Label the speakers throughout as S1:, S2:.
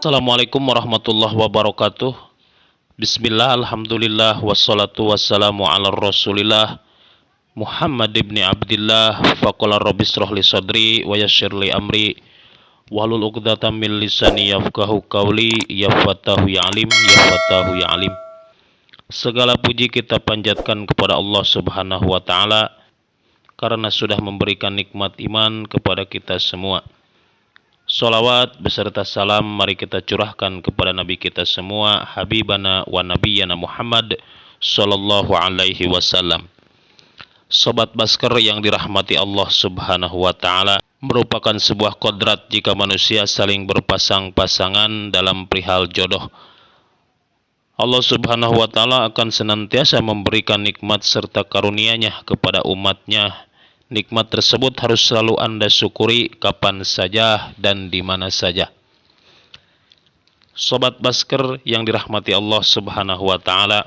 S1: Assalamualaikum warahmatullahi wabarakatuh. Bismillah, alhamdulillah, wassalatu wassalamu ala rasulillah Muhammad ibn Abdillah. Faqala rabbi shrah li sadri wa yassir li amri wahlul 'uqdatam min lisani yafqahu qawli. Ya fatahu ya alim, ya fatahu ya alim. Segala puji kita panjatkan kepada Allah Subhanahu wa taala karena sudah memberikan nikmat iman kepada kita semua. Salawat beserta salam mari kita curahkan kepada Nabi kita semua, Habibana wa Nabiyana Muhammad Sallallahu Alaihi Wasallam. Sobat Basker yang dirahmati Allah Subhanahu wa Ta'ala, merupakan sebuah kodrat jika manusia saling berpasang-pasangan dalam perihal jodoh. Allah Subhanahu wa Ta'ala akan senantiasa memberikan nikmat serta karunia-Nya kepada umatnya. Nikmat tersebut harus selalu Anda syukuri kapan saja dan di mana saja. Sobat Basker yang dirahmati Allah Subhanahu wa Ta'ala,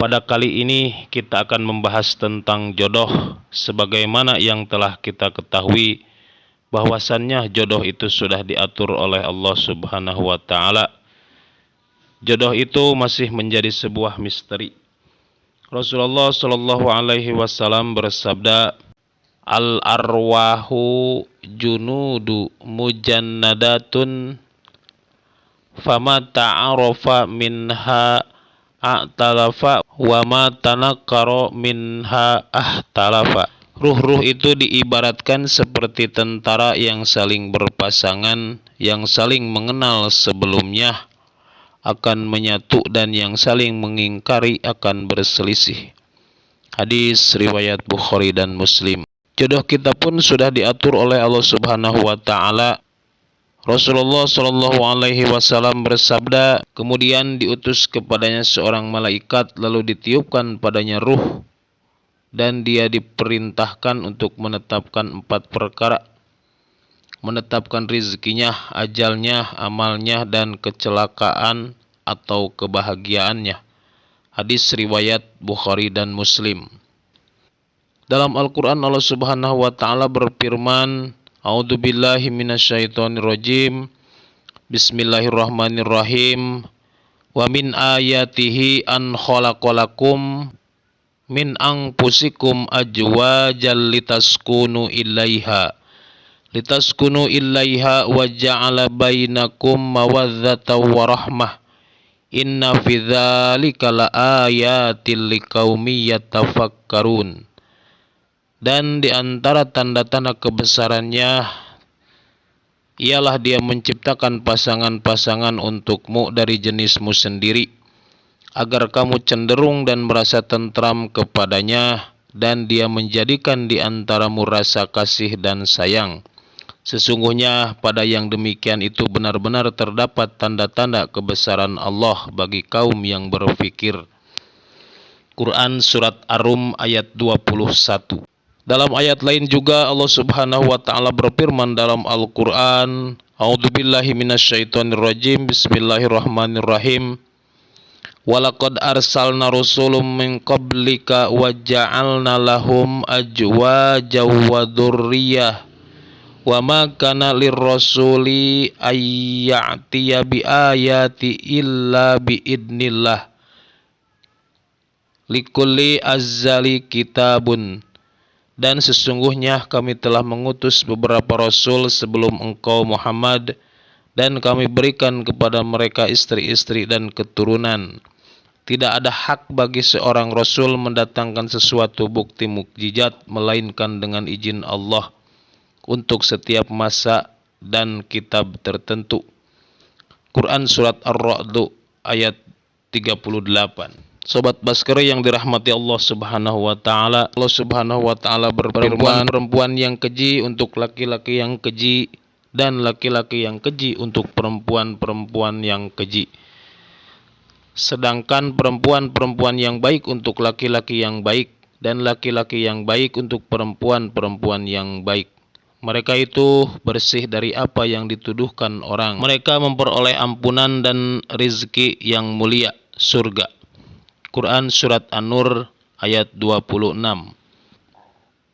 S1: pada kali ini kita akan membahas tentang jodoh. Sebagaimana yang telah kita ketahui bahwasannya jodoh itu sudah diatur oleh Allah Subhanahu wa Ta'ala. Jodoh itu masih menjadi sebuah misteri. Rasulullah Shallallahu Alaihi Wasallam bersabda, Al-arwahu junudu mujannadatun fama ta'arafa minha a'talafa wa ma tanakkara minha ahtalafa. Ruh-ruh itu diibaratkan seperti tentara yang saling berpasangan, yang saling mengenal sebelumnya akan menyatu dan yang saling mengingkari akan berselisih. Hadis riwayat Bukhari dan Muslim. Jodoh kita pun sudah diatur oleh Allah Subhanahu wa Ta'ala. Rasulullah Shallallahu Alaihi Wasallam bersabda, kemudian diutus kepadanya seorang malaikat, lalu ditiupkan padanya ruh, dan dia diperintahkan untuk menetapkan 4 perkara: menetapkan rizkinya, ajalnya, amalnya, dan kecelakaan atau kebahagiaannya. Hadis riwayat Bukhari dan Muslim. Dalam Al-Quran Allah Subhanahu wa Ta'ala berfirman, A'udzubillahi minasyaitonirrajim, Bismillahirrahmanirrahim, Wa min ayatihi an khalaqalakum min anfusikum ajwajal litaskunu ilaiha wa ja'ala bainakum mawaddatan wa rahmah. Inna fi dzalika laayatil liqaumin yatafakkarun. Dan di antara tanda-tanda kebesarannya ialah Dia menciptakan pasangan-pasangan untukmu dari jenismu sendiri, agar kamu cenderung dan merasa tentram kepadanya, dan Dia menjadikan di antaramu rasa kasih dan sayang. Sesungguhnya pada yang demikian itu benar-benar terdapat tanda-tanda kebesaran Allah bagi kaum yang berfikir. Quran Surat Ar-Rum ayat 21. Dalam ayat lain juga Allah Subhanahu wa Ta'ala berfirman dalam Al-Quran, A'udzubillahi minasyaitonirrajim, Bismillahirrahmanirrahim, Walaqad arsalna rusulun min qablika wa ja'alna lahum ajwaja wa dzurriyyah wa ma kana lirrasuli ayyatiya bi ayati illa bi idnillah likulli azzali kitabun. Dan sesungguhnya kami telah mengutus beberapa rasul sebelum engkau Muhammad, dan kami berikan kepada mereka istri-istri dan keturunan. Tidak ada hak bagi seorang rasul mendatangkan sesuatu bukti mukjizat melainkan dengan izin Allah untuk setiap masa dan kitab tertentu. Quran Surat Ar-Ra'd ayat 38. Sobat Basker yang dirahmati Allah Subhanahu wa Ta'ala, Allah Subhanahu wa Ta'ala berfirman, perempuan yang keji untuk laki-laki yang keji, dan laki-laki yang keji untuk perempuan-perempuan yang keji. Sedangkan perempuan-perempuan yang baik untuk laki-laki yang baik, dan laki-laki yang baik untuk perempuan-perempuan yang baik. Mereka itu bersih dari apa yang dituduhkan orang. Mereka memperoleh ampunan dan rizki yang mulia, surga. Quran Surat An-Nur ayat 26.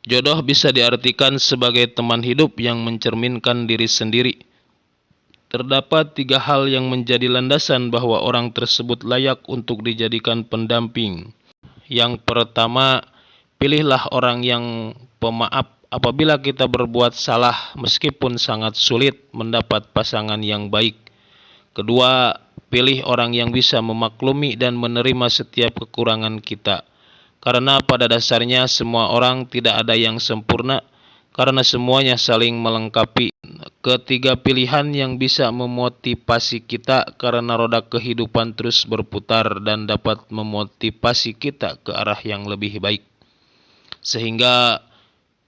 S1: Jodoh bisa diartikan sebagai teman hidup yang mencerminkan diri sendiri. Terdapat 3 hal yang menjadi landasan bahwa orang tersebut layak untuk dijadikan pendamping. Yang pertama, pilihlah orang yang pemaaf apabila kita berbuat salah meskipun sangat sulit mendapat pasangan yang baik. Kedua, pilih orang yang bisa memaklumi dan menerima setiap kekurangan kita. Karena pada dasarnya semua orang tidak ada yang sempurna, karena semuanya saling melengkapi. Ketiga, pilihan yang bisa memotivasi kita karena roda kehidupan terus berputar dan dapat memotivasi kita ke arah yang lebih baik. Sehingga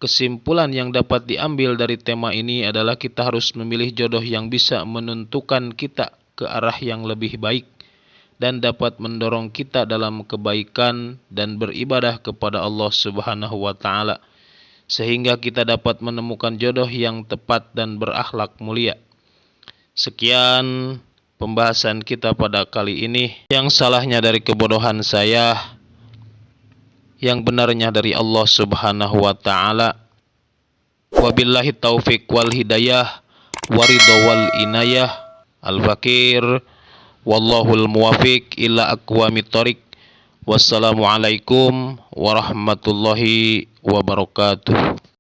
S1: kesimpulan yang dapat diambil dari tema ini adalah kita harus memilih jodoh yang bisa menentukan kita ke arah yang lebih baik dan dapat mendorong kita dalam kebaikan dan beribadah kepada Allah Subhanahu wa taala, sehingga kita dapat menemukan jodoh yang tepat dan berakhlak mulia. Sekian pembahasan kita pada kali ini. Yang salahnya dari kebodohan saya, yang benarnya dari Allah Subhanahu wa taala. Wabillahi taufik wal hidayah, waridho wal inayah. Al-Fakir, wallahul muwafiq ila aqwamit thoriq. Wassalamualaikum warahmatullahi wabarakatuh.